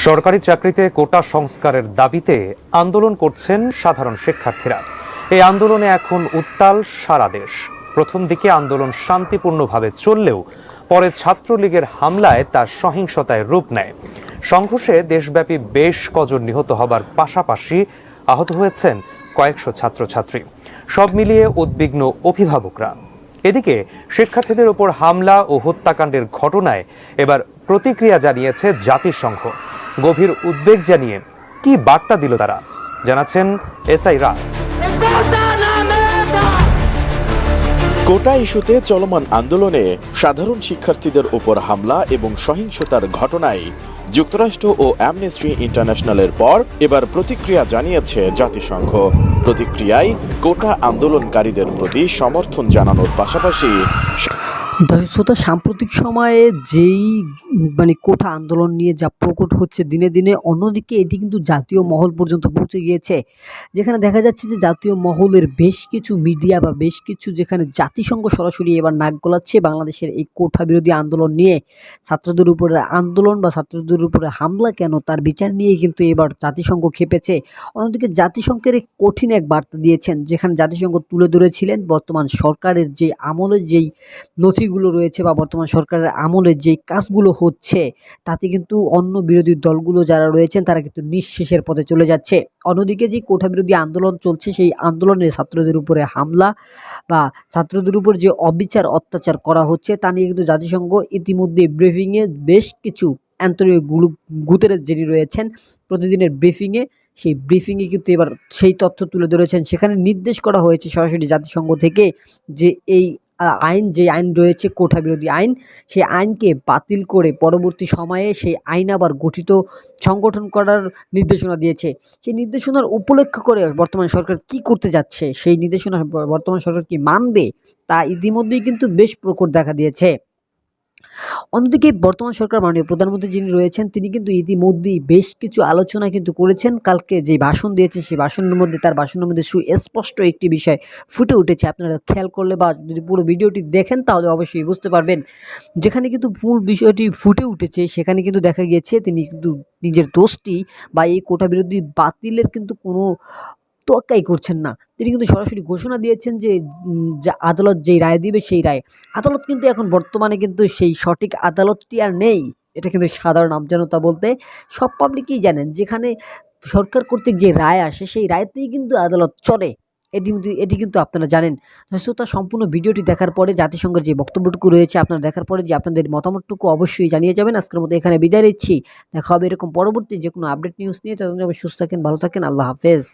সরকারি চাকরিতে কোটা সংস্কারের দাবিতে আন্দোলন করছেন সাধারণ শিক্ষার্থীরা। এই আন্দোলনে এখন উত্তাল সারা দেশ। প্রথম দিকে আন্দোলন শান্তিপূর্ণভাবে চললেও পরে ছাত্রলীগের হামলায় তার সহিংসতায় রূপ নেয়। সংঘর্ষে দেশব্যাপী বেশ কজন নিহত হবার পাশাপাশি আহত হয়েছেন কয়েকশো ছাত্রছাত্রী। সব মিলিয়ে উদ্বিগ্ন অভিভাবকরা। এদিকে শিক্ষার্থীদের উপর হামলা ও হত্যাকাণ্ডের ঘটনায় এবার প্রতিক্রিয়া জানিয়েছে জাতিসংঘ। গভীর উদ্বেগ জানিয়ে কি বার্তা দিল তারা, জানাচ্ছেন এসআই রাজ। কোটা ইস্যুতে চলমান আন্দোলনে সাধারণ শিক্ষার্থীদের উপর হামলা এবং সহিংসতার ঘটনায় যুক্তরাষ্ট্র ও অ্যামনেস্টি ইন্টারন্যাশনালের পর এবার প্রতিক্রিয়া জানিয়েছে জাতিসংঘ। প্রতিক্রিয়ায় কোটা আন্দোলনকারীদের প্রতি সমর্থন জানানোর পাশাপাশি দর্শকতা সাম্প্রতিক সময়ে যেই কোটা আন্দোলন নিয়ে যা প্রকট হচ্ছে দিনে দিনে, অন্যদিকে এটি কিন্তু জাতীয় মহল পর্যন্ত পৌঁছে গিয়েছে, যেখানে দেখা যাচ্ছে যে জাতীয় মহলের বেশ কিছু মিডিয়া বা বেশ কিছু যেখানে জাতিসংঘ সরাসরি এবার নাক গলাচ্ছে বাংলাদেশের এই কোটা বিরোধী আন্দোলন নিয়ে। ছাত্রদের উপরে আন্দোলন বা ছাত্রদের উপরে হামলা কেন, তার বিচার নিয়ে কিন্তু এবার জাতিসংঘ খেপেছে। অন্যদিকে জাতিসংঘের কঠিন এক বার্তা দিয়েছেন, যেখানে জাতিসংঘ তুলে ধরেছিলেন বর্তমান সরকারের যে আমলে যেই নথিগুলো রয়েছে বা বর্তমান সরকারের আমলে যে কাজগুলো হচ্ছে, তাতে কিন্তু অন্য বিরোধী দলগুলো যারা রয়েছেন তারা কিন্তু নিঃশেষের পথে চলে যাচ্ছে। অন্যদিকে যে কোটা বিরোধী আন্দোলন চলছে, সেই আন্দোলনে ছাত্রদের উপরে হামলা বা ছাত্রদের উপর যে অবিচার অত্যাচার করা হচ্ছে, তা নিয়ে কিন্তু জাতিসংঘ ইতিমধ্যে ব্রিফিংয়ে বেশ কিছু অ্যান্টনিও গুতেরেস যিনি রয়েছেন প্রতিদিনের ব্রিফিংয়ে, সেই ব্রিফিংয়ে কিন্তু এবার সেই তথ্য তুলে ধরেছেন। সেখানে নির্দেশ করা হয়েছে সরাসরি জাতিসংঘ থেকে যে এই যে আইন রয়েছে কোটা বিরোধী আইন, সেই আইনকে বাতিল করে পরবর্তী সময়ে সেই আইন আবার গঠিত সংগঠন করার নির্দেশনা দিয়েছে। সেই নির্দেশনার উপলক্ষ করে বর্তমান সরকার কি করতে যাচ্ছে, সেই নির্দেশনা বর্তমান সরকার কি মানবে, তা ইতিমধ্যেই কিন্তু বেশ প্রকট দেখা দিয়েছে। অন্যদিকে বর্তমান সরকার মাননীয় প্রধানমন্ত্রী যিনি রয়েছেন, তিনি কিন্তু ইতিমধ্যেই বেশ কিছু আলোচনা কিন্তু করেছেন। কালকে যে ভাষণ দিয়েছেন, সেই তার ভাষণের মধ্যে সুস্পষ্ট একটি বিষয় ফুটে উঠেছে। আপনারা খেয়াল করলে বা যদি পুরো ভিডিওটি দেখেন তাহলে অবশ্যই বুঝতে পারবেন। যেখানে কিন্তু মূল বিষয়টি ফুটে উঠেছে, সেখানে কিন্তু দেখা গিয়েছে তিনি কিন্তু নিজের দোষটি বা এই কোটা বিরোধী বাতিলের কিন্তু কোনো তোয়াক্কাই করছেন না। তিনি কিন্তু সরাসরি ঘোষণা দিয়েছেন যে আদালত যেই রায় দিবে সেই রায়। আদালত কিন্তু এখন বর্তমানে কিন্তু সেই সঠিক আদালতটি আর নেই। এটা কিন্তু সাধারণ আমজনতা বলতে সব পাবলিকই জানেন, যেখানে সরকার কর্তৃক যে রায় আসে সেই রায়তেই কিন্তু আদালত চলে। এটি কিন্তু আপনারা জানেন। তার সম্পূর্ণ ভিডিওটি দেখার পরে জাতিসংঘের যে বক্তব্যটুকু রয়েছে আপনারা দেখার পরে যে আপনাদের মতামতটুকু অবশ্যই জানিয়ে যাবেন। আজকের মতো এখানে বিদায় নিচ্ছি। দেখা হবে এরকম পরবর্তী যে কোনো আপডেট নিউজ নিয়ে। ততক্ষণ সুস্থ থাকেন, ভালো থাকেন, আল্লাহ হাফেজ।